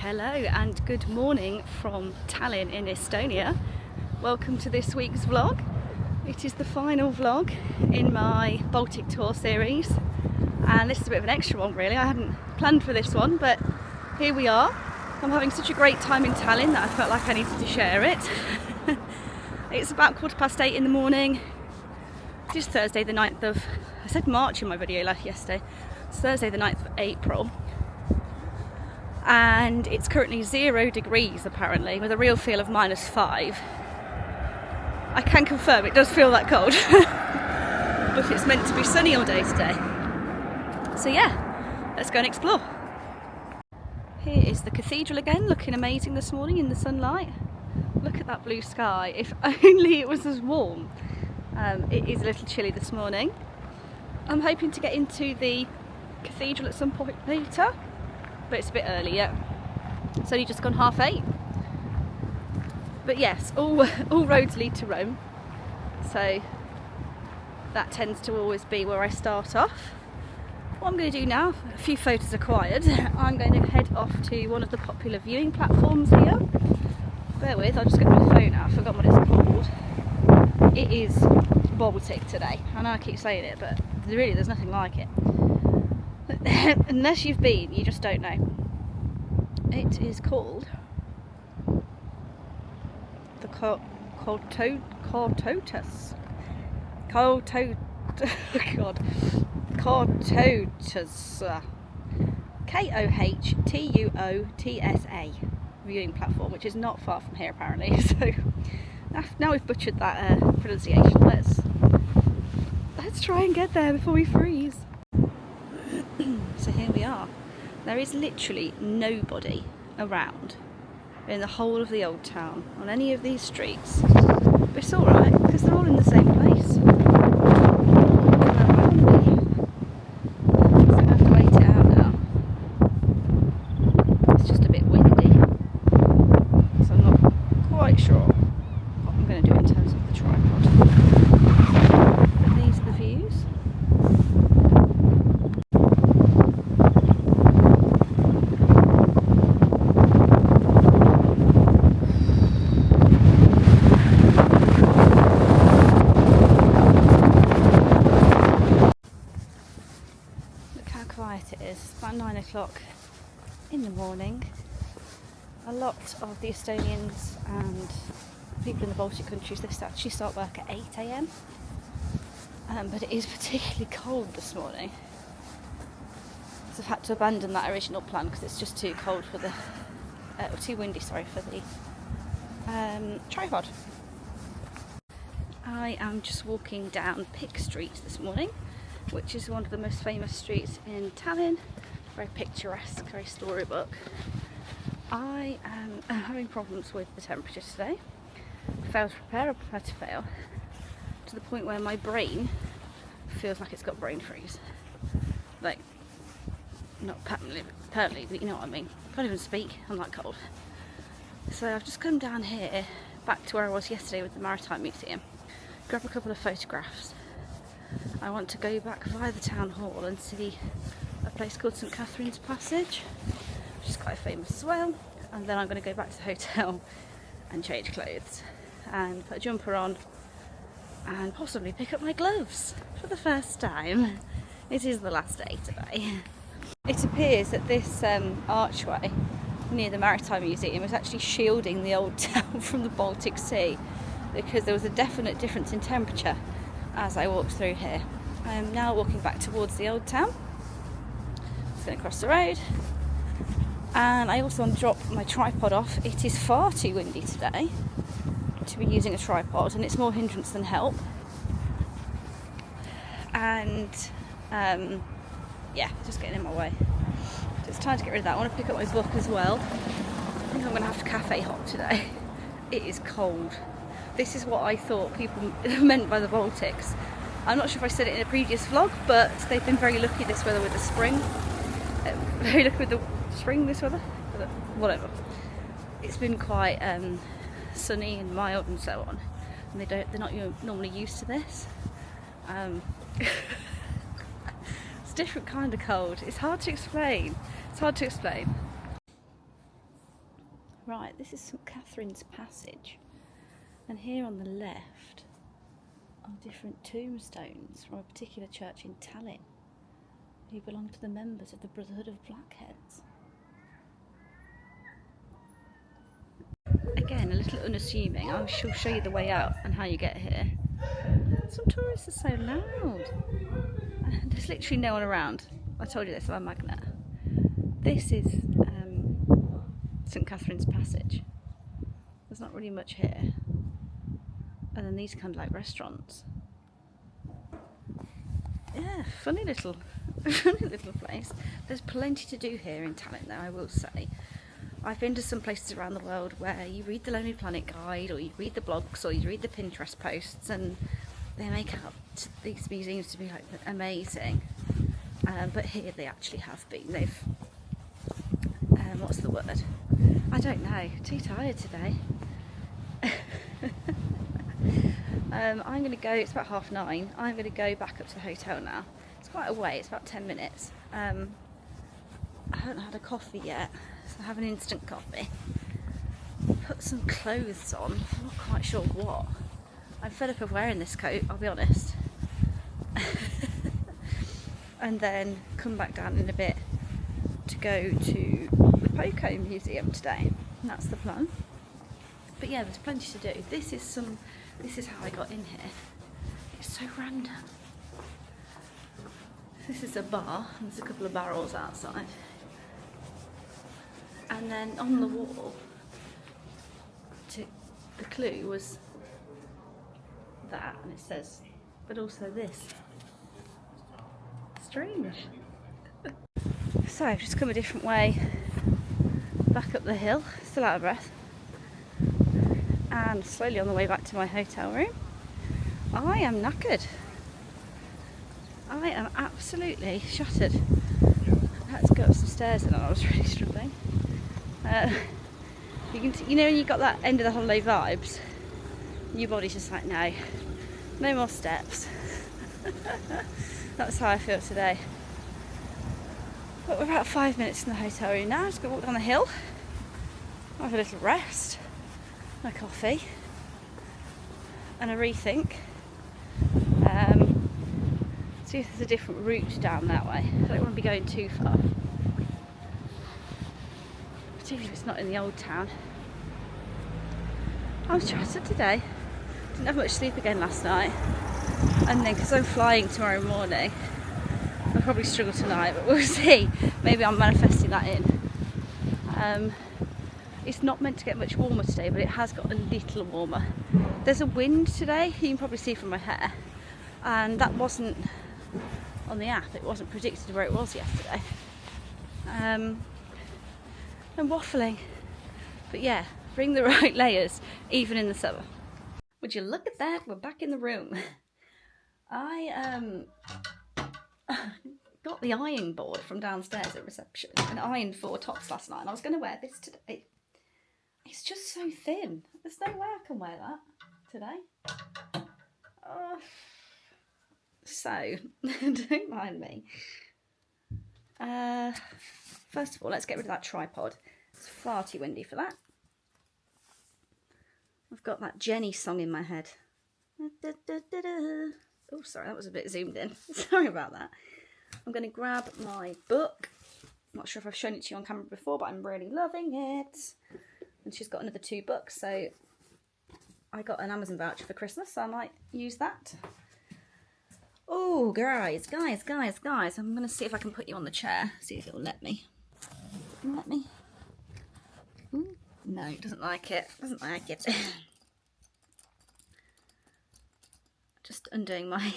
Hello and good morning from Tallinn in Estonia. Welcome to this week's vlog. It is the final vlog in my Baltic Tour series, and this is a bit of an extra one really. I hadn't planned for this one, but here we are. I'm having such a great time in Tallinn that I felt like I needed to share it. It's about 8:15 in the morning. It is Thursday the 9th of, I said March in my video like yesterday. It's Thursday the 9th of April. And it's currently 0 degrees apparently, with a real feel of -5. I can confirm it does feel that cold. But it's meant to be sunny all day today. So yeah, let's go and explore. Here is the cathedral again, looking amazing this morning in the sunlight. Look at that blue sky. If only it was as warm. It is a little chilly this morning. I'm hoping to get into the cathedral at some point later, but it's a bit early yet. It's only just gone 8:30. But yes, all roads lead to Rome, so that tends to always be where I start off. What I'm going to do now, a few photos acquired, I'm going to head off to one of the popular viewing platforms here. Bear with, I'll just get my phone out, I forgot what it's called. It is Baltic today. I know I keep saying it, but really there's nothing like it. Unless you've been, you just don't know. It is called the Kohtuotsa. Kohtuotsa. Kohtuotsa viewing platform, which is not far from here apparently. So now we've butchered that pronunciation. Let's try and get there before we freeze. So here we are. There is literally nobody around in the whole of the old town on any of these streets. But it's alright because they're all in the same place. So I'm going to have to wait it out now. It's just a bit windy, so I'm not quite sure what I'm going to do in terms of the tripod. But these are the views. It is. It's about 9 o'clock in the morning. A lot of the Estonians and people in the Baltic countries, they actually start work at 8 AM. But it is particularly cold this morning, so I've had to abandon that original plan because it's just too cold for the too windy, sorry, for the tripod. I am just walking down Pick Street this morning, which is one of the most famous streets in Tallinn. Very picturesque, very storybook. I am having problems with the temperature today. I failed to prepare, I prefer to fail, to the point where my brain feels like it's got brain freeze. Like, not permanently, but you know what I mean. I can't even speak, I'm that cold. So I've just come down here, back to where I was yesterday with the Maritime Museum, grab a couple of photographs. I want to go back via the town hall and see a place called St Catherine's Passage, which is quite famous as well, and then I'm going to go back to the hotel and change clothes and put a jumper on and possibly pick up my gloves for the first time. It is the last day today. It appears that this archway near the Maritime Museum is actually shielding the old town from the Baltic Sea, because there was a definite difference in temperature as I walked through here. I am now walking back towards the old town. Just going to cross the road, and I also want to drop my tripod off. It is far too windy today to be using a tripod, and it's more hindrance than help. And yeah, just getting in my way. So it's time to get rid of that. I want to pick up my book as well. I think I'm going to have to cafe hop today. It is cold. This is what I thought people meant by the Baltics. I'm not sure if I said it in a previous vlog, but they've been very lucky this weather with the spring. Very lucky with the spring this weather. Whatever. It's been quite sunny and mild and so on, and they're not normally used to this. It's a different kind of cold. It's hard to explain. This is St Catherine's Passage, and here on the left are different tombstones from a particular church in Tallinn who belong to the members of the Brotherhood of Blackheads. Again, a little unassuming. I shall show you the way out and how you get here. Some tourists are so loud. There's literally no one around. I told you this about Magnet. This is St Catherine's Passage. There's not really much here. And then these kind of like restaurants. Yeah, funny little place. There's plenty to do here in Tallinn though, I will say. I've been to some places around the world where you read the Lonely Planet guide, or you read the blogs, or you read the Pinterest posts, and they make out these museums to be like amazing. But here they actually have been. They've, what's the word? I don't know. Too tired today. I'm going to go, it's about 9:30. I'm going to go back up to the hotel now. It's quite a way, it's about 10 minutes. I haven't had a coffee yet, so I have an instant coffee. Put some clothes on, I'm not quite sure what. I'm fed up of wearing this coat, I'll be honest. And then come back down in a bit to go to the PoCo Museum today. And that's the plan. But yeah, there's plenty to do. This is how I got in here. It's so random. This is a bar, and there's a couple of barrels outside. And then on the wall, the clue was that, and it says, but also this. Strange. So I've just come a different way back up the hill, still out of breath, and slowly on the way back to my hotel room. I am knackered. I am absolutely shattered. I had to go up some stairs and I was really struggling. You know when you got that end of the holiday vibes, your body's just like, no more steps. That's how I feel today. But we're about 5 minutes from the hotel room now. Just going to walk down the hill, have a little rest, a coffee, and a rethink. See if there's a different route down that way. I don't want to be going too far, particularly if it's not in the old town. I was shattered today. Didn't have much sleep again last night, and then because I'm flying tomorrow morning, I'll probably struggle tonight, but we'll see. Maybe I'm manifesting that in. It's not meant to get much warmer today, but it has got a little warmer. There's a wind today, you can probably see from my hair, and that wasn't on the app. It wasn't predicted where it was yesterday. I'm waffling, but yeah, bring the right layers, even in the summer. Would you look at that? We're back in the room. I got the iron board from downstairs at reception and ironed 4 tops last night, and I was going to wear this today. It's just so thin. There's no way I can wear that today. So, don't mind me. First of all, let's get rid of that tripod. It's far too windy for that. I've got that Jenny song in my head. Oh, sorry, that was a bit zoomed in. Sorry about that. I'm going to grab my book. I'm not sure if I've shown it to you on camera before, but I'm really loving it. And she's got another 2 books, so I got an Amazon voucher for Christmas, so I might use that. Oh, guys, I'm going to see if I can put you on the chair, see if it'll let me. Let me? Ooh, no, it doesn't like it. Doesn't like it. Just undoing my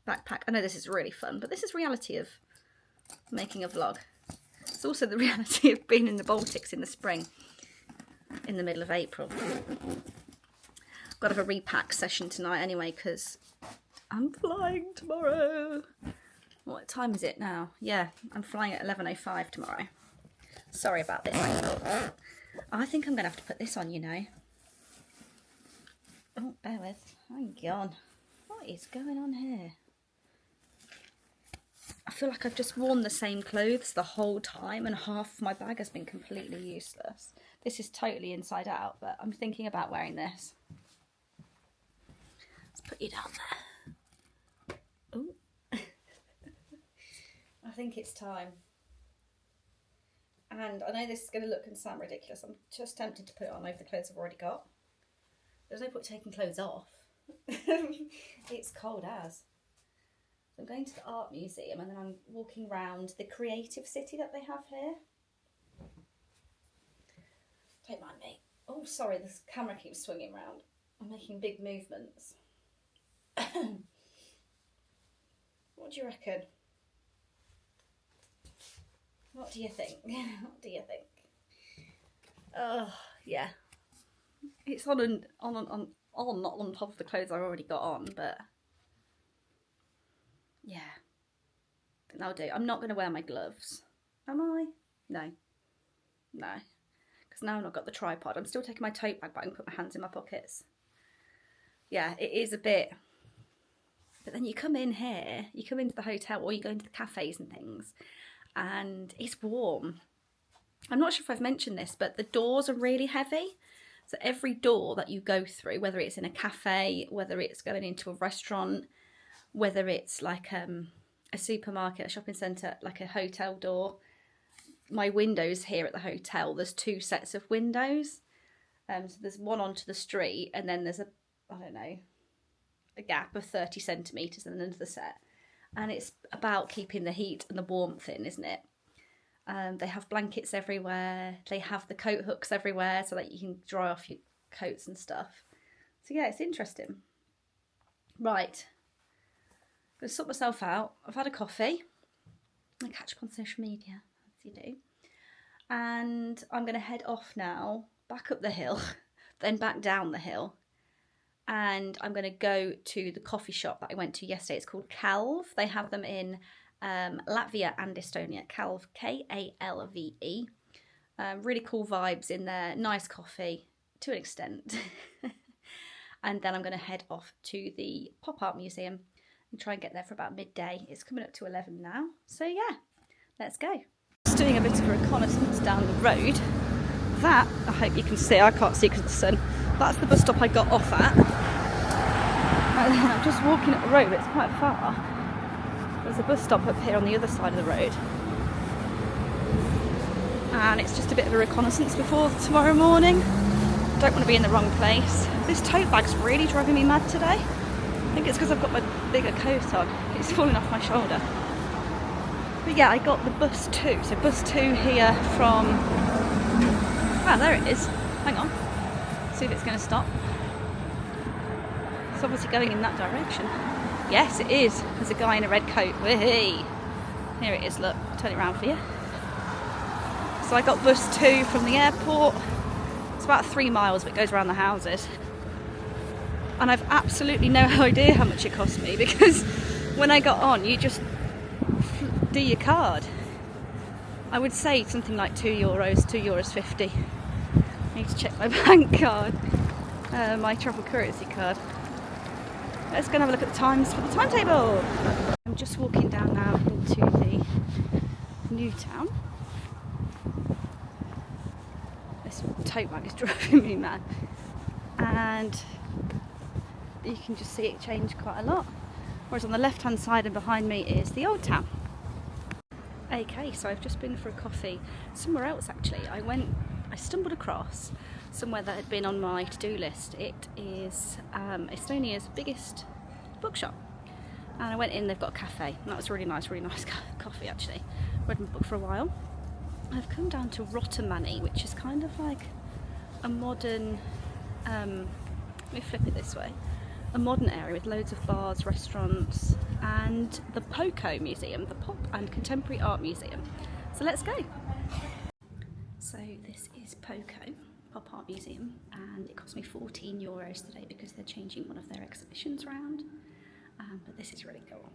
backpack. I know this is really fun, but this is reality of making a vlog. It's also the reality of being in the Baltics in the spring, in the middle of April. I've got to have a repack session tonight anyway, because I'm flying tomorrow. What time is it now? Yeah, I'm flying at 11:05 tomorrow. Sorry about this. I think I'm going to have to put this on, you know. Oh, bear with. Hang on. What is going on here? I feel like I've just worn the same clothes the whole time and half of my bag has been completely useless. This is totally inside out, but I'm thinking about wearing this. Let's put you down there. Ooh. I think it's time. And I know this is going to look and sound ridiculous. I'm just tempted to put it on over the clothes I've already got. There's no point taking clothes off. It's cold as. So I'm going to the art museum and then I'm walking around the creative city that they have here. Don't mind me. Oh, sorry, this camera keeps swinging around. I'm making big movements. What do you reckon? What do you think? What do you think? Oh, yeah. It's on, not on top of the clothes I've already got on, but yeah, I think that'll do. I'm not going to wear my gloves. Am I? No. No. Because now I've not got the tripod. I'm still taking my tote bag, but I can put my hands in my pockets. Yeah, it is a bit. But then you come in here, you come into the hotel or you go into the cafes and things, and it's warm. I'm not sure if I've mentioned this, but the doors are really heavy. So every door that you go through, whether it's in a cafe, whether it's going into a restaurant, whether it's like a supermarket, a shopping centre, like a hotel door. My windows here at the hotel, there's 2 sets of windows. So there's one onto the street and then there's a gap of 30 centimetres and then another set. And it's about keeping the heat and the warmth in, isn't it? They have blankets everywhere. They have the coat hooks everywhere so that you can dry off your coats and stuff. So yeah, it's interesting. Right. I'm going to sort myself out. I've had a coffee. I catch up on social media, as you do. And I'm going to head off now, back up the hill, then back down the hill. And I'm going to go to the coffee shop that I went to yesterday. It's called Kalv. They have them in Latvia and Estonia. Kalv, K-A-L-V-E. Really cool vibes in there. Nice coffee, to an extent. And then I'm going to head off to the Pop Art Museum and try and get there for about midday. It's coming up to 11 now. So yeah, let's go. Just doing a bit of reconnaissance down the road. That, I hope you can see, I can't see because of the sun. That's the bus stop I got off at. And then I'm just walking up the road, but it's quite far. There's a bus stop up here on the other side of the road. And it's just a bit of a reconnaissance before tomorrow morning. Don't want to be in the wrong place. This tote bag's really driving me mad today. I think it's because I've got my bigger coat on. It's falling off my shoulder. But yeah, I got the bus 2. So bus 2 here from... Ah, there it is. Hang on. See if it's going to stop. It's obviously going in that direction. Yes, it is. There's a guy in a red coat. Whee! Here it is, look. I'll turn it around for you. So I got bus 2 from the airport. It's about 3 miles, but it goes around the houses. And I've absolutely no idea how much it cost me, because when I got on, you just do your card. I would say something like €2, €2.50. I need to check my bank card, my travel currency card. Let's go and have a look at the times for the timetable. I'm just walking down now into the new town. This tote bag is driving me mad. And you can just see it change quite a lot. Whereas on the left hand side and behind me is the old town. Okay, so I've just been for a coffee somewhere else actually. I stumbled across somewhere that had been on my to-do list. It is Estonia's biggest bookshop. And I went in, they've got a cafe, and that was really nice coffee actually. Read my book for a while. I've come down to Rotomani, which is kind of like a modern, let me flip it this way, a modern area with loads of bars, restaurants, and the PoCo Museum, the Pop and Contemporary Art Museum. So let's go. So this is PoCo, Pop Art Museum, and it cost me €14 today because they're changing one of their exhibitions around. But this is really cool.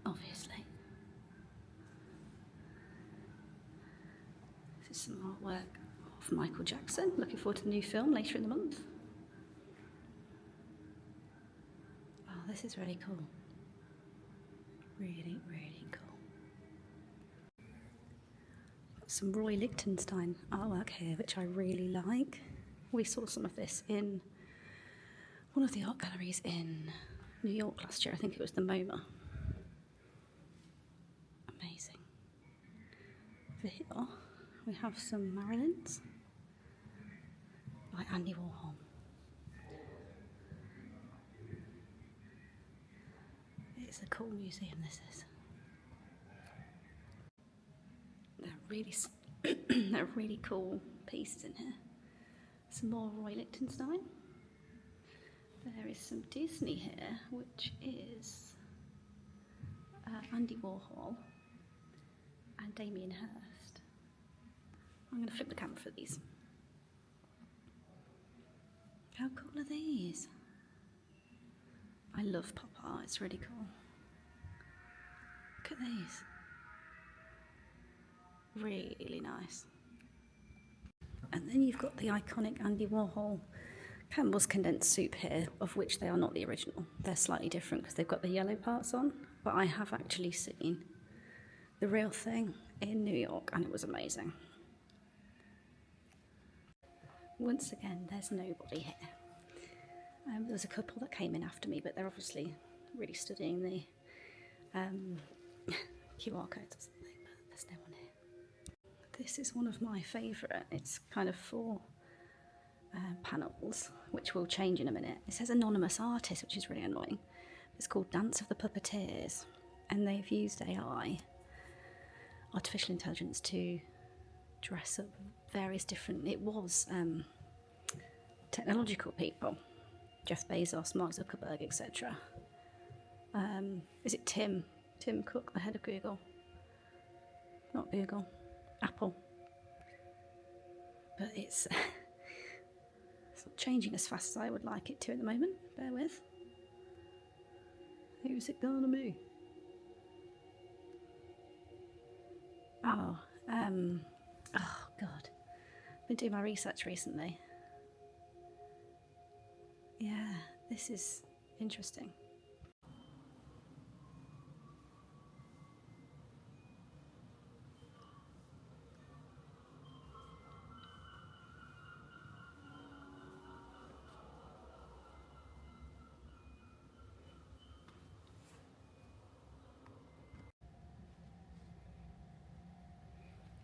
Obviously. This is some artwork of Michael Jackson. Looking forward to the new film later in the month. Oh, this is really cool. Really, really cool. Got some Roy Lichtenstein artwork here, which I really like. We saw some of this in one of the art galleries in New York last year. I think it was the MoMA. Amazing. Over here we have some Marilyns by Andy Warhol. It's a cool museum, this is. They're really cool pieces in here. Some more Roy Lichtenstein. There is some Disney here, which is Andy Warhol and Damien Hirst. I'm going to flip the camera for these. How cool are these? I love pop art, it's really cool. Look at these. Really nice. And then you've got the iconic Andy Warhol Campbell's condensed soup here, of which they are not the original. They're slightly different because they've got the yellow parts on, but I have actually seen the real thing in New York and it was amazing. Once again, there's nobody here. There was a couple that came in after me, but they're obviously really studying the QR codes or something, but there's no one here. This is one of my favourite. It's kind of 4 panels, which will change in a minute. It says anonymous artist, which is really annoying. It's called Dance of the Puppeteers, and they've used AI, artificial intelligence, to dress up various different, it was technological people. Jeff Bezos, Mark Zuckerberg, etc. Is it Tim Cook, the head of Google? Not Google, Apple. But it's not changing as fast as I would like it to at the moment. Bear with. Who's it gonna be? Oh God. I've been doing my research recently. Yeah, this is interesting.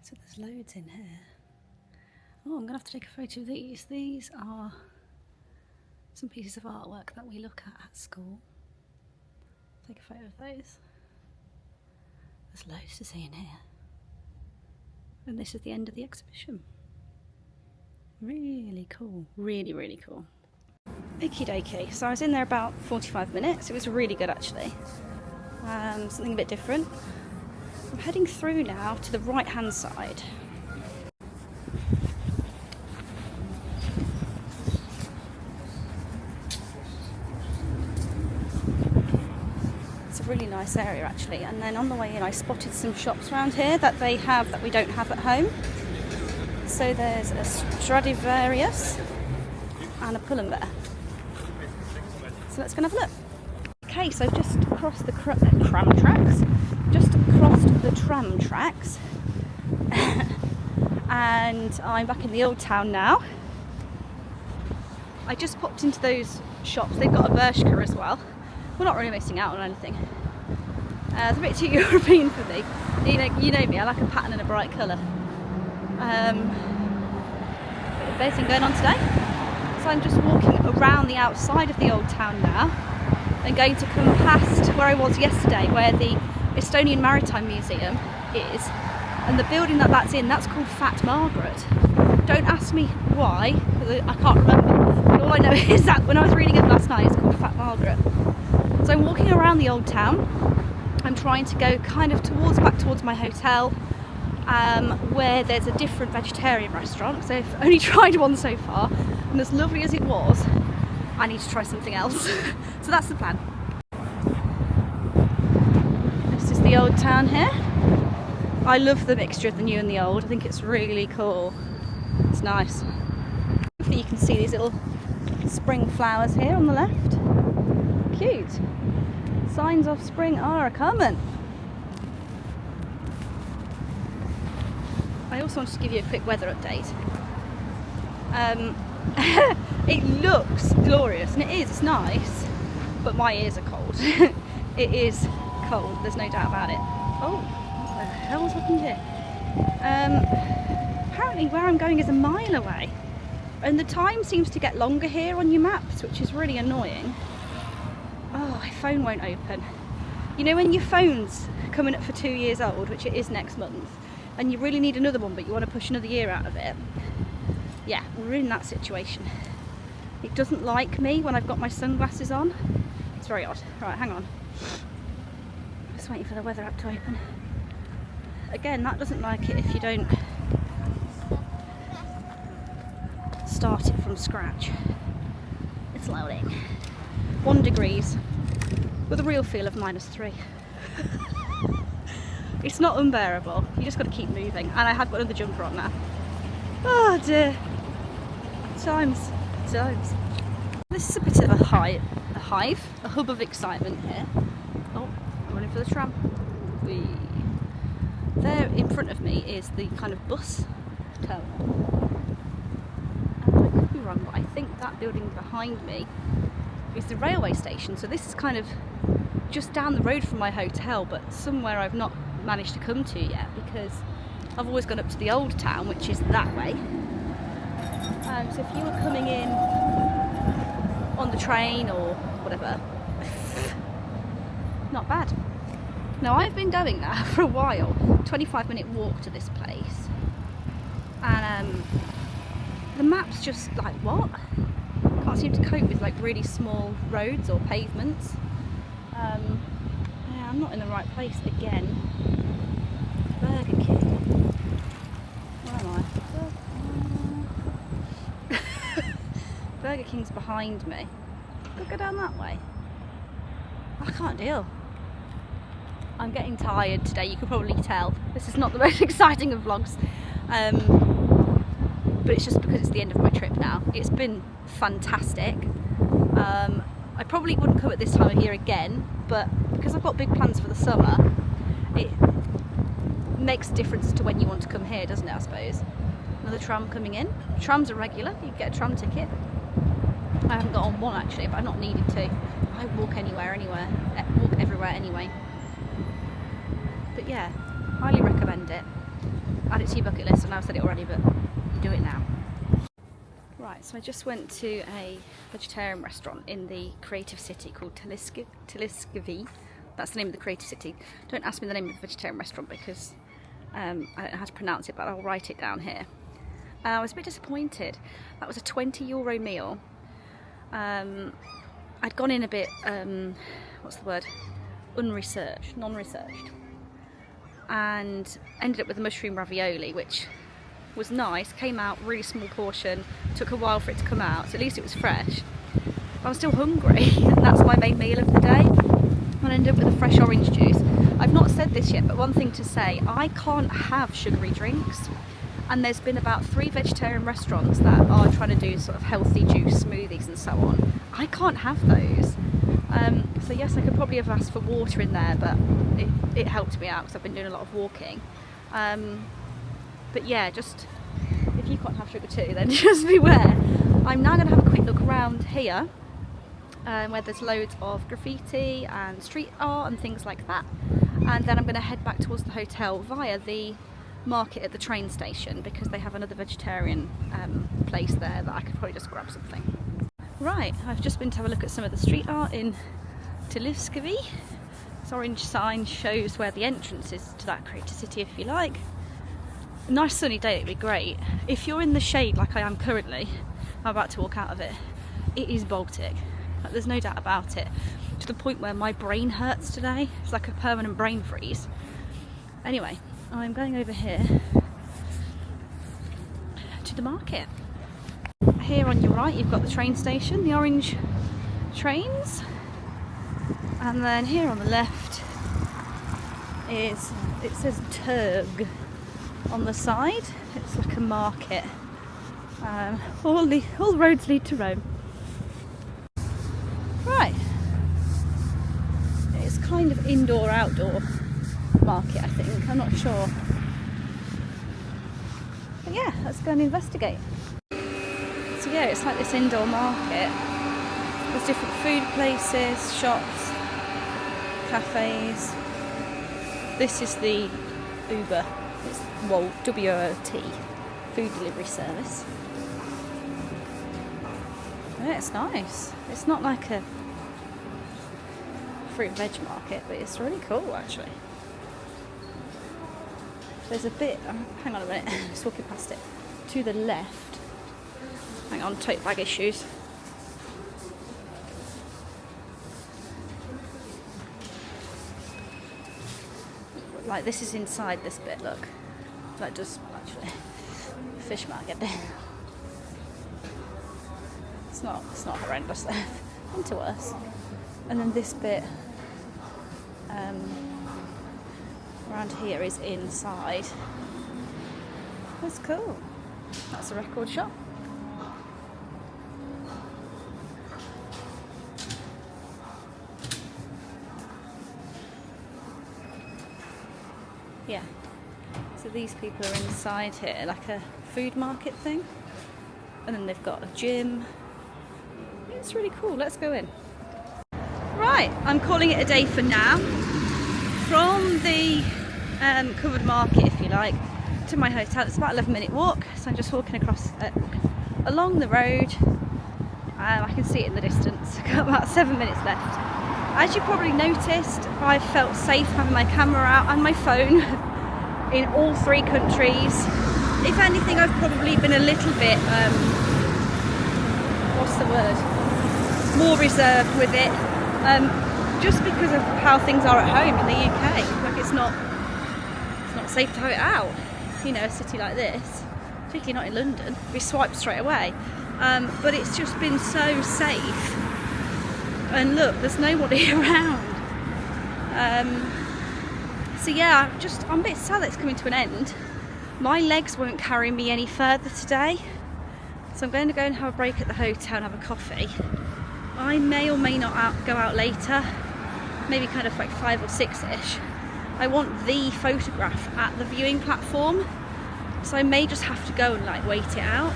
So there's loads in here. Oh, I'm going to have to take a photo of these. These are some pieces of artwork that we look at school. Take a photo of those. There's loads to see in here. And this is the end of the exhibition. Really cool. Really, really cool. Okie dokie. So I was in there about 45 minutes. It was really good actually. Something a bit different. I'm heading through now to the right hand side. It's a really nice area actually, and then on the way in I spotted some shops around here that they have that we don't have at home. So there's a Stradivarius and a Pull&Bear. So let's go and have a look. Okay, so I've just crossed the tram tracks. Just crossed the tram tracks and I'm back in the old town now. I just popped into those shops. They've got a Bershka as well. We're not really missing out on anything. It's a bit too European for me. You know me, I like a pattern and a bright colour. Bit of thing going on today. So I'm just walking around the outside of the old town now and going to come past where I was yesterday, where the Estonian Maritime Museum is, and the building that's in, that's called Fat Margaret. Don't ask me why, because I can't remember, but all I know is that when I was reading it last night, it's called Fat Margaret. So I'm walking around the old town. I'm trying to go kind of back towards my hotel, where there's a different vegetarian restaurant, so I've only tried one so far, and as lovely as it was, I need to try something else. So that's the plan. This is the old town here. I love the mixture of the new and the old. I think it's really cool. It's nice. Hopefully you can see these little spring flowers here on the left. Cute. signs of spring are coming. I also wanted to give you a quick weather update. It looks glorious, and it is, it's nice, but my ears are cold. It is cold, there's no doubt about it. Oh, what the hell's happened here? Apparently where I'm going is a mile away, and the time seems to get longer here on your maps, which is really annoying. Oh, my phone won't open. You know when your phone's coming up for 2 years old, which it is next month, and you really need another one, but you want to push another year out of it? Yeah, we're in that situation. It doesn't like me when I've got my sunglasses on. It's very odd. Right, hang on. Just waiting for the weather app to open. Again, that doesn't like it if you don't start it from scratch. It's loading. 1 degrees with a real feel of -3. It's not unbearable. You just got to keep moving. And I have got another jumper on now. Oh dear. Times. This is a bit of a hive, a hub of excitement here. Oh, I'm running for the tram. There in front of me is the kind of bus terminal. And I could be wrong, but I think that building behind me is the railway station. So this is kind of just down the road from my hotel, but somewhere I've not managed to come to yet because I've always gone up to the old town, which is that way. So if you were coming in on the train or whatever, not bad. Now I've been going there for a while, 25-minute walk to this place, and the map's just like, what? Can't seem to cope with like really small roads or pavements. Yeah, I'm not in the right place again. Burger King. Where am I? Burger King's behind me. Could I go down that way? I can't deal. I'm getting tired today, you can probably tell. This is not the most exciting of vlogs. But it's just because it's the end of my trip now. It's been fantastic. I probably wouldn't come at this time of year again, but because I've got big plans for the summer, it makes a difference to when you want to come here, doesn't it, I suppose? Another tram coming in. Trams are regular, you get a tram ticket. I haven't got on one actually, but I've not needed to. I walk anywhere, walk everywhere anyway. But yeah, highly recommend it. Add it to your bucket list, and I've said it already, but do it now. Right, so I just went to a vegetarian restaurant in the creative city called Telliskivi. That's the name of the creative city. Don't ask me the name of the vegetarian restaurant because I don't know how to pronounce it, but I'll write it down here. I was a bit disappointed. That was a €20 meal. I'd gone in a bit, what's the word? Non-researched. And ended up with a mushroom ravioli, which was nice, came out really small portion, took a while for it to come out, so at least it was fresh. But I'm still hungry, and that's my main meal of the day. I ended up with a fresh orange juice. I've not said this yet, but one thing to say, I can't have sugary drinks, and there's been about 3 vegetarian restaurants that are trying to do sort of healthy juice smoothies and so on. I can't have those. So yes, I could probably have asked for water in there, but it helped me out because I've been doing a lot of walking. But yeah, just if you can't have sugar too, then just beware. I'm now going to have a quick look around here, where there's loads of graffiti and street art and things like that. And then I'm going to head back towards the hotel via the market at the train station because they have another vegetarian place there that I could probably just grab something. Right, I've just been to have a look at some of the street art in Telliskivi. This orange sign shows where the entrance is to that creative city, if you like. A nice sunny day, it'd be great. If you're in the shade like I am currently, I'm about to walk out of it, it is Baltic. Like, there's no doubt about it. To the point where my brain hurts today. It's like a permanent brain freeze. Anyway, I'm going over here to the market. Here on your right you've got the train station, the orange trains, and then here on the left it says Turg on the side. It's like a market. All roads lead to Rome. Right, it's kind of indoor-outdoor market, I think. I'm not sure. But yeah, let's go and investigate. So yeah, it's like this indoor market. There's different food places, shops, cafes. This is the Uber, it's WOT, food delivery service. Yeah, it's nice. It's not like a fruit and veg market, but it's really cool actually. There's a bit, hang on a minute, just walking past it, to the left. Hang on, tote bag issues. Like this is inside this bit, look. That does actually, fish market there. It's not horrendous there. Into worse. And then this bit around here is inside. That's cool. That's a record shop. Yeah. So these people are inside here, like a food market thing. And then they've got a gym. It's really cool. Let's go in. Right, I'm calling it a day for now. From the covered market, if you like, to my hotel, it's about 11-minute walk. So I'm just walking across along the road. I can see it in the distance. I've got about 7 minutes left. As you probably noticed, I felt safe having my camera out and my phone in all 3 countries. If anything, I've probably been a little bit, what's the word? More reserved with it. Just because of how things are at home in the UK. Like it's not safe to have it out. You know, a city like this, particularly not in London, we swipe straight away. But it's just been so safe. And look, there's nobody around. So yeah, I'm a bit sad that it's coming to an end. My legs won't carry me any further today. So I'm going to go and have a break at the hotel and have a coffee. I may or may not go out later, maybe kind of like 5 or 6ish. I want the photograph at the viewing platform, so I may just have to go and like wait it out.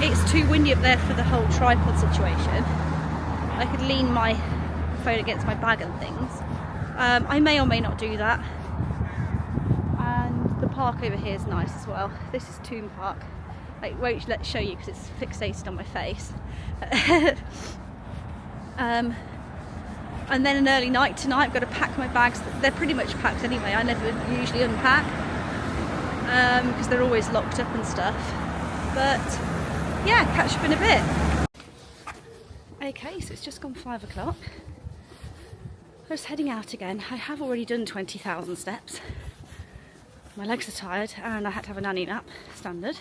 It's too windy up there for the whole tripod situation. I could lean my phone against my bag and things. I may or may not do that. And the park over here is nice as well. This is Tomb Park. I won't show you because it's fixated on my face. And then an early night tonight. I've got to pack my bags. They're pretty much packed anyway. I never usually unpack because they're always locked up and stuff. But yeah, catch up in a bit. Okay, so it's just gone 5 o'clock. I was heading out again. I have already done 20,000 steps. My legs are tired and I had to have a nanny nap, standard.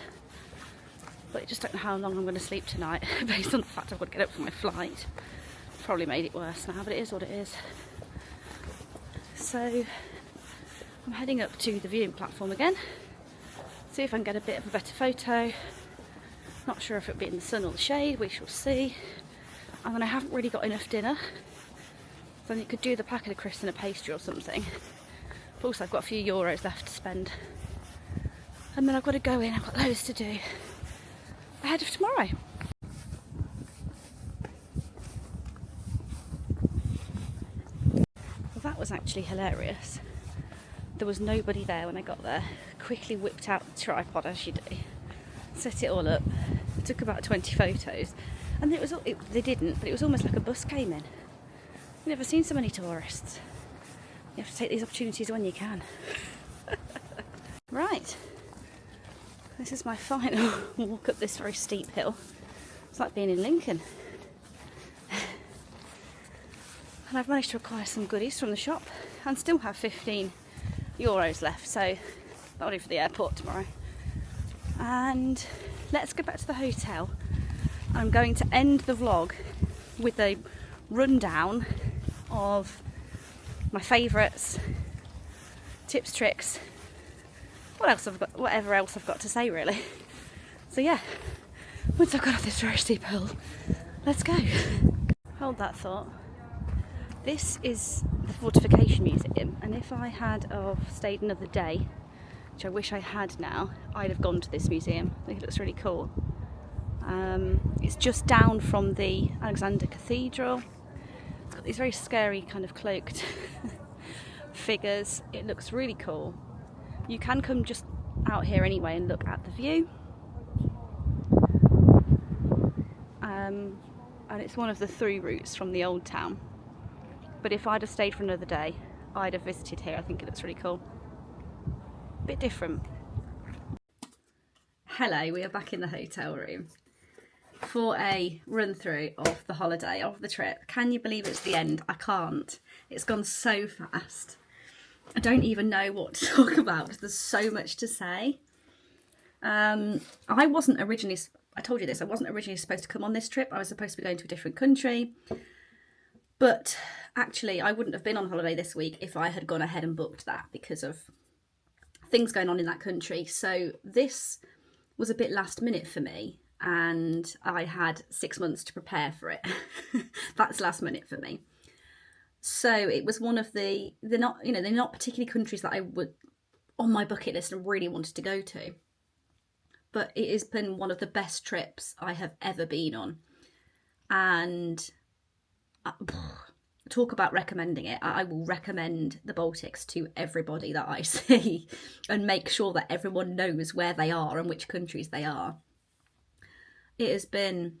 But I just don't know how long I'm going to sleep tonight based on the fact I've got to get up for my flight. Probably made it worse now, but it is what it is. So I'm heading up to the viewing platform again, see if I can get a bit of a better photo. Not sure if it'll be in the sun or the shade, we shall see. And I haven't really got enough dinner, then you could do the packet of crisps and a pastry or something. But also I've got a few euros left to spend. And then I've got to go in, I've got loads to do ahead of tomorrow. Well, that was actually hilarious. There was nobody there when I got there. Quickly whipped out the tripod as you do. Set it all up. Took about 20 photos. And they didn't, but it was almost like a bus came in. I've never seen so many tourists. You have to take these opportunities when you can. Right. This is my final walk up this very steep hill. It's like being in Lincoln. And I've managed to acquire some goodies from the shop and still have 15 euros left, so that'll do for the airport tomorrow. And let's go back to the hotel. I'm going to end the vlog with a rundown of my favourites, tips, tricks, whatever else I've got to say really. So yeah, once I've got off this very steep hill, let's go. Hold that thought. This is the Fortification Museum, and if I had stayed another day, which I wish I had now, I'd have gone to this museum. I think it looks really cool. It's just down from the Alexander Cathedral. It's got these very scary kind of cloaked figures. It looks really cool. You can come just out here anyway and look at the view. And it's one of the through routes from the old town. But if I'd have stayed for another day, I'd have visited here. I think it looks really cool. Bit different. Hello, we are back in the hotel room for a run through of the holiday, of the trip. Can you believe it's the end? I can't. It's gone so fast. I don't even know what to talk about. There's so much to say. I wasn't originally, I told you this, I wasn't originally supposed to come on this trip. I was supposed to be going to a different country. But actually, I wouldn't have been on holiday this week if I had gone ahead and booked that because of things going on in that country. So this was a bit last minute for me, and I had 6 months to prepare for it. That's last minute for me. So it was one of they're not particularly countries that I would on my bucket list and really wanted to go to. But it has been one of the best trips I have ever been on. And talk about recommending it. I will recommend the Baltics to everybody that I see and make sure that everyone knows where they are and which countries they are. It has been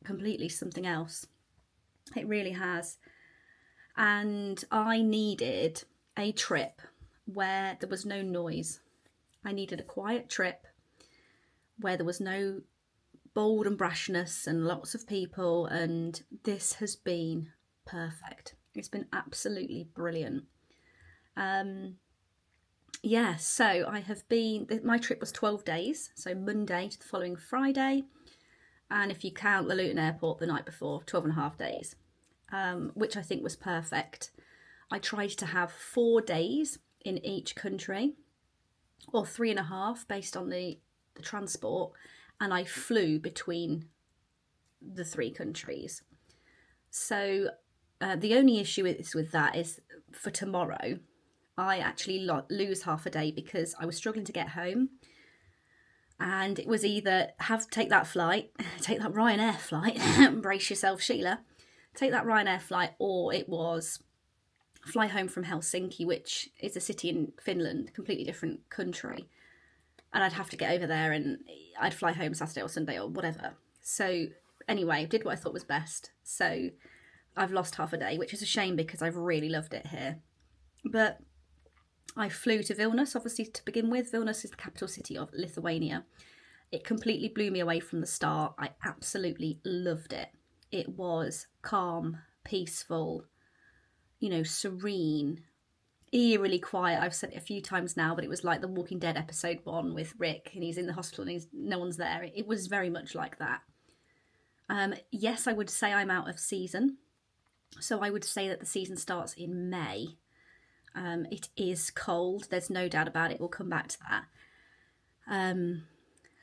completely something else. It really has. And I needed a trip where there was no noise. I needed a quiet trip where there was no bold and brashness and lots of people, and this has been perfect. It's been absolutely brilliant. So I have been, my trip was 12 days, so Monday to the following Friday, and if you count the Luton airport the night before, 12 and a half days, which I think was perfect. I tried to have 4 days in each country, or 3.5 based on the transport, and I flew between the 3 countries. So the only issue with that is for tomorrow, I actually lose half a day because I was struggling to get home. And it was either take that Ryanair flight, brace yourself, Sheila, take that Ryanair flight, or it was fly home from Helsinki, which is a city in Finland, completely different country. And I'd have to get over there and I'd fly home Saturday or Sunday or whatever. So anyway, did what I thought was best. So I've lost half a day, which is a shame because I've really loved it here. But I flew to Vilnius, obviously, to begin with. Vilnius is the capital city of Lithuania. It completely blew me away from the start. I absolutely loved it. It was calm, peaceful, serene, eerily quiet. I've said it a few times now, but it was like The Walking Dead episode 1 with Rick, and he's in the hospital and no one's there. It was very much like that. Yes, I would say I'm out of season. So I would say that the season starts in May. It is cold. There's no doubt about it. We'll come back to that.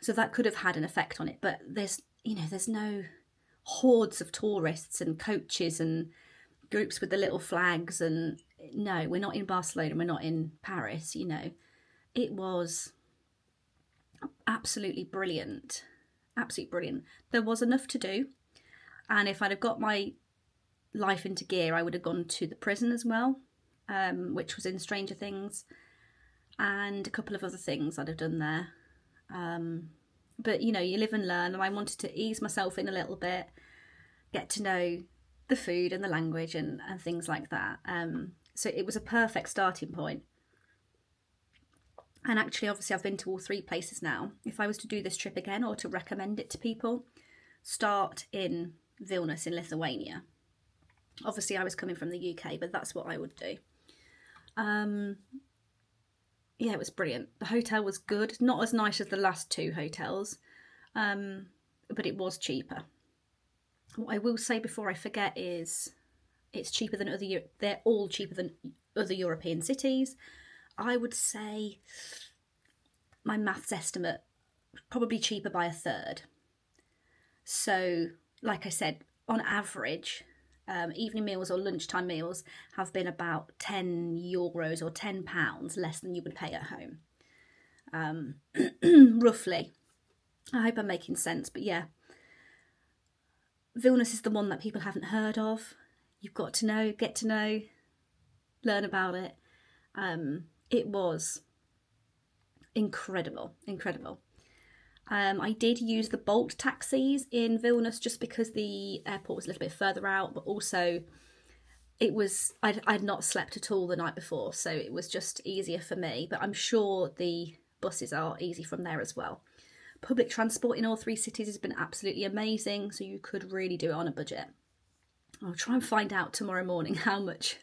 So that could have had an effect on it. But there's no hordes of tourists and coaches and groups with the little flags. And no, we're not in Barcelona. We're not in Paris. It was absolutely brilliant. Absolutely brilliant. There was enough to do. And if I'd have got my life into gear, I would have gone to the prison as well. Which was in Stranger Things, and a couple of other things I'd have done there. But you live and learn, and I wanted to ease myself in a little bit, get to know the food and the language and things like that. So it was a perfect starting point. And actually, obviously, I've been to all 3 places now. If I was to do this trip again or to recommend it to people, start in Vilnius in Lithuania. Obviously, I was coming from the UK, but that's what I would do. It was brilliant. The hotel was good, not as nice as the last 2 hotels, but it was cheaper. What I will say before I forget is it's cheaper than they're all cheaper than other European cities. I would say my maths estimate, probably cheaper by 1/3. So, like I said, on average, evening meals or lunchtime meals have been about €10 or £10 less than you would pay at home. Roughly. I hope I'm making sense, but yeah. Vilnius is the one that people haven't heard of. You've got to know, get to know, learn about it. It was incredible. I did use the Bolt taxis in Vilnius just because the airport was a little bit further out, but also I'd not slept at all the night before, so it was just easier for me. But I'm sure the buses are easy from there as well. Public transport in all three cities has been absolutely amazing, so you could really do it on a budget. I'll try and find out tomorrow morning how much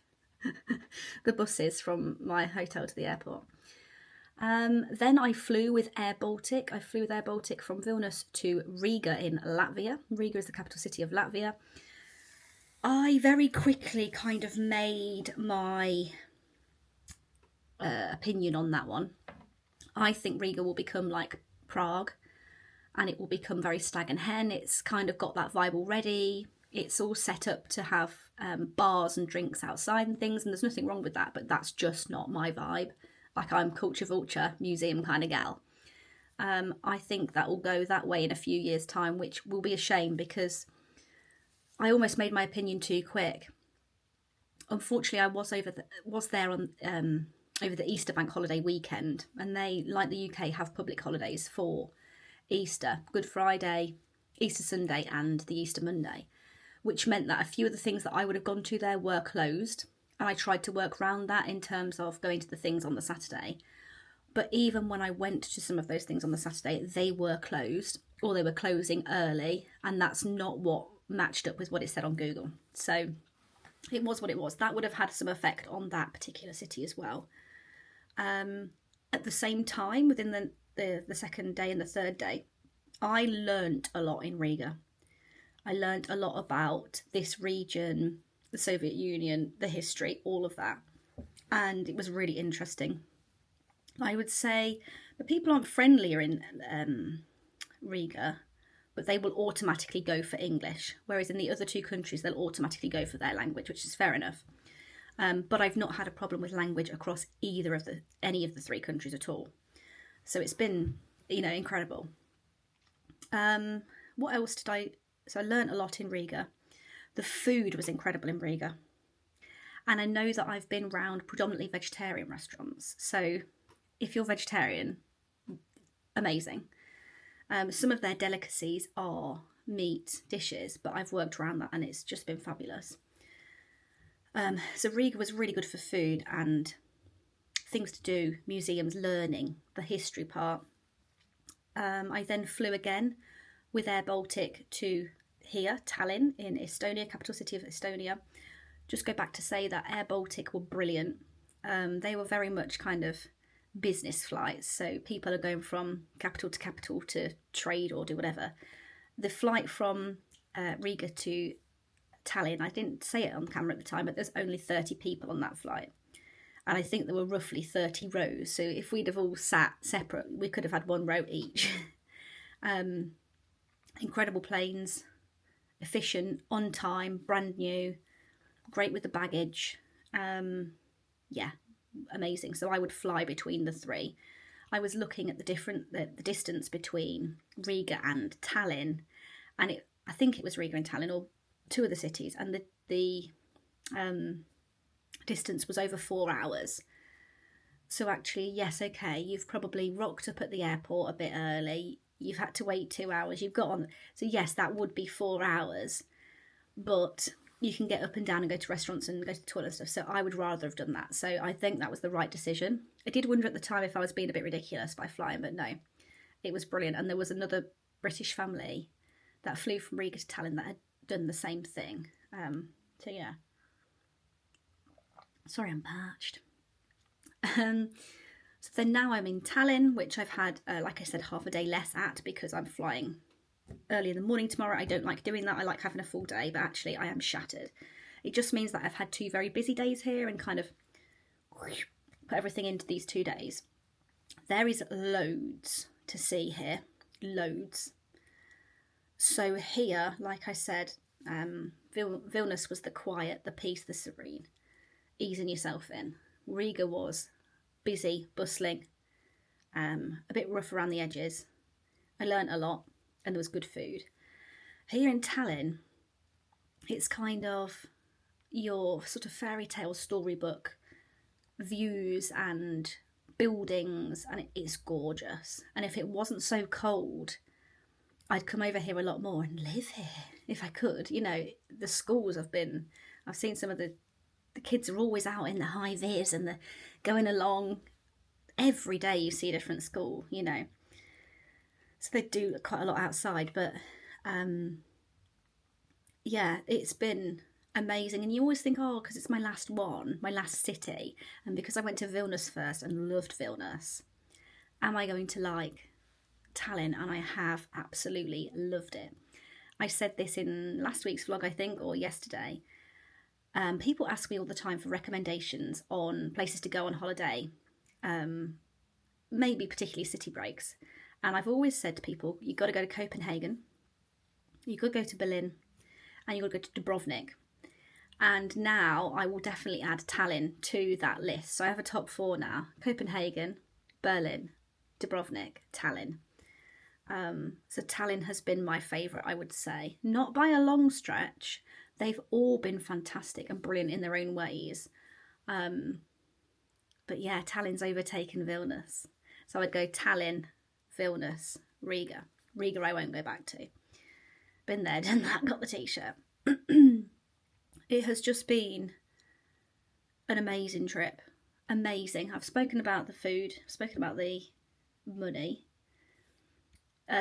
the bus is from my hotel to the airport. Then I flew with Air Baltic. I flew with Air Baltic from Vilnius to Riga in Latvia. Riga is the capital city of Latvia. I very quickly kind of made my opinion on that one. I think Riga will become like Prague, and it will become very stag and hen. It's kind of got that vibe already. It's all set up to have bars and drinks outside and things, and there's nothing wrong with that, but that's just not my vibe. Like, I'm culture vulture, museum kind of gal. I think that will go that way in a few years' time, which will be a shame because I almost made my opinion too quick. Unfortunately, I was there on over the Easter bank holiday weekend, and they, like the UK, have public holidays for Easter, Good Friday, Easter Sunday and the Easter Monday, which meant that a few of the things that I would have gone to there were closed. And I tried to work around that in terms of going to the things on the Saturday. But even when I went to some of those things on the Saturday, they were closed, or they were closing early. And that's not what matched up with what it said on Google. So it was what it was. That would have had some effect on that particular city as well. At the same time, within the second day and the third day, I learnt a lot in Riga. I learnt a lot about this region, the Soviet Union, the history, all of that. And it was really interesting. I would say the people aren't friendlier in Riga, but they will automatically go for English. Whereas in the other two countries, they'll automatically go for their language, which is fair enough. But I've not had a problem with language across any of the three countries at all. So it's been, incredible. What else did I... So I learnt a lot in Riga. The food was incredible in Riga. And I know that I've been round predominantly vegetarian restaurants. So if you're vegetarian, amazing. Some of their delicacies are meat dishes, but I've worked around that and it's just been fabulous. So Riga was really good for food and things to do, museums, learning, the history part. I then flew again with Air Baltic to here, Tallinn in Estonia, capital city of Estonia. Just go back to say that Air Baltic were brilliant. They were very much kind of business flights, so people are going from capital to capital to trade or do whatever. The flight from Riga to Tallinn, I didn't say it on camera at the time, but there's only 30 people on that flight. And I think there were roughly 30 rows, so if we'd have all sat separate, we could have had one row each. Incredible planes, efficient, on time, brand new, great with the baggage. Yeah, amazing. So I would fly between the three. I was looking at the distance between Riga and Tallinn, and I think it was Riga and Tallinn, or two of the cities, and the distance was over 4 hours. So actually, yes, okay, you've probably rocked up at the airport a bit early. You've had to wait 2 hours. You've got on. So yes, that would be 4 hours, but you can get up and down and go to restaurants and go to the toilet and stuff. So I would rather have done that. So I think that was the right decision. I did wonder at the time if I was being a bit ridiculous by flying, but no, it was brilliant. And there was another British family that flew from Riga to Tallinn that had done the same thing. So yeah. Sorry, I'm parched. So then now I'm in Tallinn, which I've had, like I said, half a day less at because I'm flying early in the morning tomorrow. I don't like doing that. I like having a full day, but actually I am shattered. It just means that I've had 2 very busy days here and kind of put everything into these 2 days. There is loads to see here. Loads. So here, like I said, Vilnius Vilnius was the quiet, the peace, the serene, easing yourself in. Riga was busy, bustling, a bit rough around the edges. I learnt a lot, and there was good food. Here in Tallinn, it's kind of your sort of fairy tale storybook views and buildings, and it's gorgeous. And if it wasn't so cold, I'd come over here a lot more and live here if I could. You know, the schools I've seen some of the kids are always out in the high vis and they're going along. Every day you see a different school, you know. So they do quite a lot outside, but yeah, it's been amazing. And you always think, oh, because it's my last city, and because I went to Vilnius first and loved Vilnius, am I going to like Tallinn? And I have absolutely loved it. I said this in last week's vlog, I think, or yesterday. People ask me all the time for recommendations on places to go on holiday, maybe particularly city breaks. And I've always said to people, you've got to go to Copenhagen, you've got to go to Berlin, and you've got to go to Dubrovnik. And now I will definitely add Tallinn to that list. So I have a top 4 now: Copenhagen, Berlin, Dubrovnik, Tallinn. So Tallinn has been my favourite, I would say. Not by a long stretch. They've all been fantastic and brilliant in their own ways. But yeah, Tallinn's overtaken Vilnius. So I'd go Tallinn, Vilnius, Riga. Riga I won't go back to. Been there, done that, got the t-shirt. It has just been an amazing trip. Amazing. I've spoken about the food, I've spoken about the money.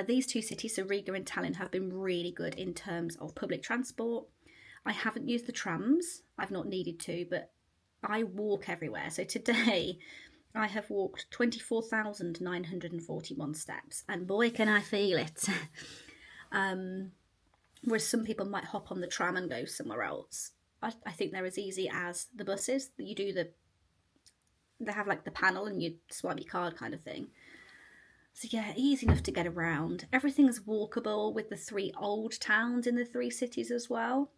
These 2 cities, so Riga and Tallinn, have been really good in terms of public transport. I haven't used the trams, I've not needed to, but I walk everywhere. So today I have walked 24,941 steps, and boy can I feel it. Whereas some people might hop on the tram and go somewhere else. I think they're as easy as the buses. They have like the panel and you swipe your card kind of thing. So yeah, easy enough to get around. Everything's walkable with the 3 old towns in the 3 cities as well.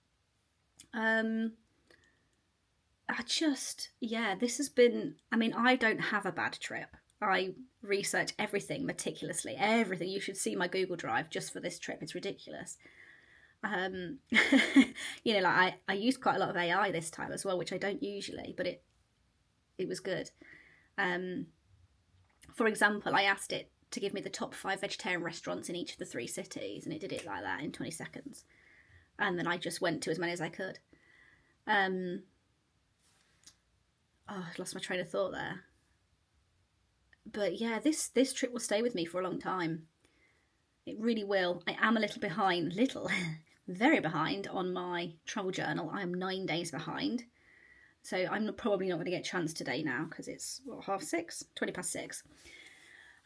This has been, I don't have a bad trip. I research everything meticulously, everything. You should see my Google Drive just for this trip. It's ridiculous. You know, like I used quite a lot of AI this time as well, which I don't usually, but it was good. For example, I asked it to give me the top 5 vegetarian restaurants in each of the 3 cities, and it did it like that in 20 seconds. And then I just went to as many as I could. I lost my train of thought there. But yeah, this trip will stay with me for a long time. It really will. I am a little behind, very behind on my travel journal. I am 9 days behind. So I'm probably not going to get a chance today now because it's, 6:30? 20 past 6.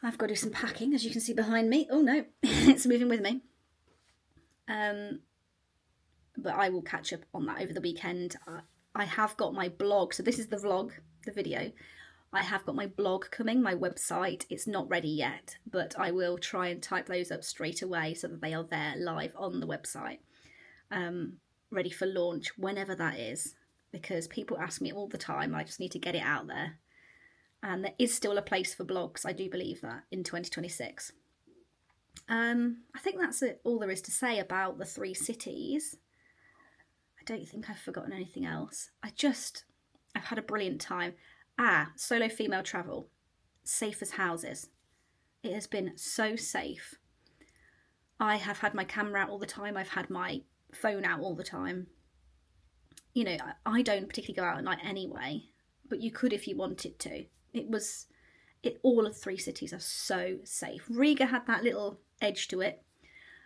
I've got to do some packing, as you can see behind me. Oh no, it's moving with me. But I will catch up on that over the weekend. I have got my blog. So this is the vlog, the video. I have got my blog coming, my website. It's not ready yet, but I will try and type those up straight away so that they are there live on the website, ready for launch whenever that is, because people ask me all the time. I just need to get it out there. And there is still a place for blogs. I do believe that in 2026. I think that's all there is to say about the 3 cities. I don't think I've forgotten anything else. I've had a brilliant time. Solo female travel. Safe as houses. It has been so safe. I have had my camera out all the time. I've had my phone out all the time. You know, I don't particularly go out at night anyway, but you could if you wanted to. All of 3 cities are so safe. Riga had that little edge to it.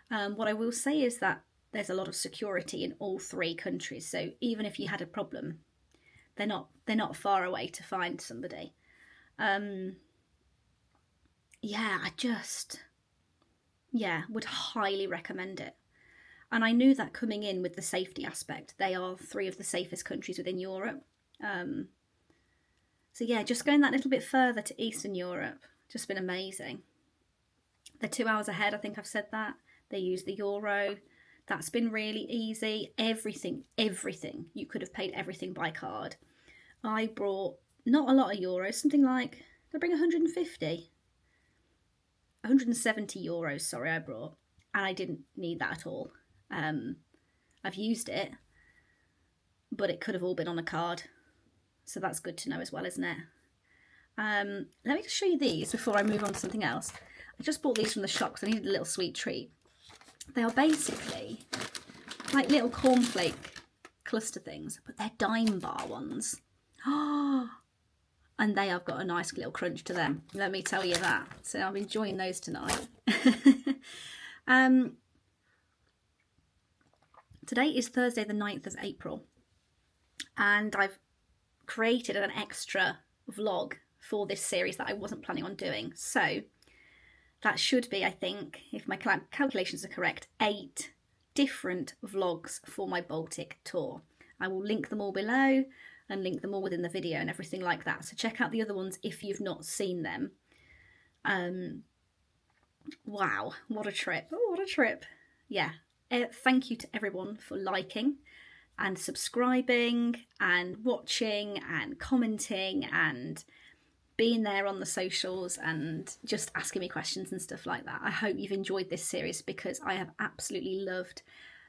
What I will say is that there's a lot of security in all 3 countries. So even if you had a problem, they're not far away to find somebody. Would highly recommend it. And I knew that coming in with the safety aspect. They are 3 of the safest countries within Europe. So yeah, just going that little bit further to Eastern Europe, just been amazing. They're 2 hours ahead, I think I've said that. They use the euro. That's been really easy. Everything, you could have paid everything by card. I brought not a lot of euros, something like, did I bring 150? 170 euros, sorry, I brought. And I didn't need that at all. I've used it, but it could have all been on a card. So that's good to know as well, isn't it? Let me just show you these before I move on to something else. I just bought these from the shop because I needed a little sweet treat. They are basically like little cornflake cluster things, but they're dime bar ones. Oh, and they have got a nice little crunch to them, let me tell you that. So I'm enjoying those tonight. Today is Thursday the 9th of April, and I've created an extra vlog for this series that I wasn't planning on doing. So that should be, I think, if my calculations are correct, 8 different vlogs for my Baltic tour. I will link them all below and link them all within the video and everything like that. So check out the other ones if you've not seen them. Wow, what a trip. Oh, what a trip. Yeah. Thank you to everyone for liking and subscribing and watching and commenting and being there on the socials and just asking me questions and stuff like that. I hope you've enjoyed this series because I have absolutely loved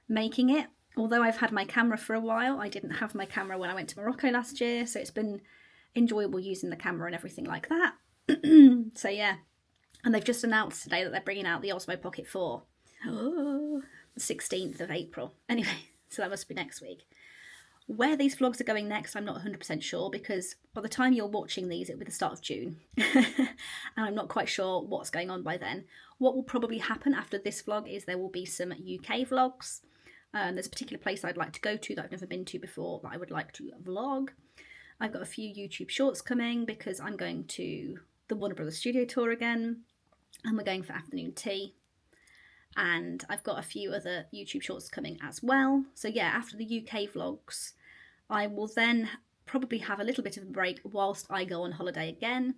making it. Although I've had my camera for a while, I didn't have my camera when I went to Morocco last year, so it's been enjoyable using the camera and everything like that. So yeah, and they've just announced today that they're bringing out the Osmo Pocket 4. Oh, the 16th of April. Anyway, so that must be next week. Where these vlogs are going next, I'm not 100% sure, because by the time you're watching these, it'll be the start of June. And I'm not quite sure what's going on by then. What will probably happen after this vlog is there will be some UK vlogs. There's a particular place I'd like to go to that I've never been to before that I would like to vlog. I've got a few YouTube shorts coming because I'm going to the Warner Brothers studio tour again, and we're going for afternoon tea. And I've got a few other YouTube shorts coming as well. So yeah, after the UK vlogs, I will then probably have a little bit of a break whilst I go on holiday again.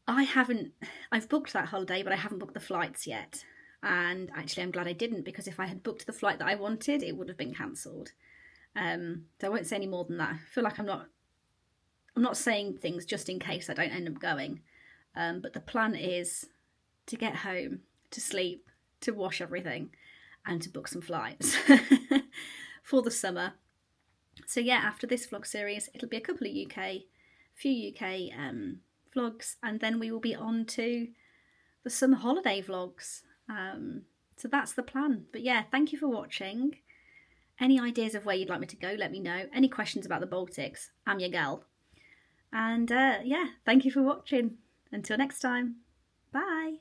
I've booked that holiday, but I haven't booked the flights yet. And actually I'm glad I didn't, because if I had booked the flight that I wanted, it would have been cancelled. So I won't say any more than that. I feel like I'm not saying things just in case I don't end up going. But the plan is to get home, to sleep, to wash everything, and to book some flights for the summer. So yeah, after this vlog series, it'll be a couple of few UK vlogs, and then we will be on to the summer holiday vlogs. So that's the plan. But yeah, thank you for watching. Any ideas of where you'd like me to go, let me know. Any questions about the Baltics, I'm your gal. And yeah, thank you for watching. Until next time, bye.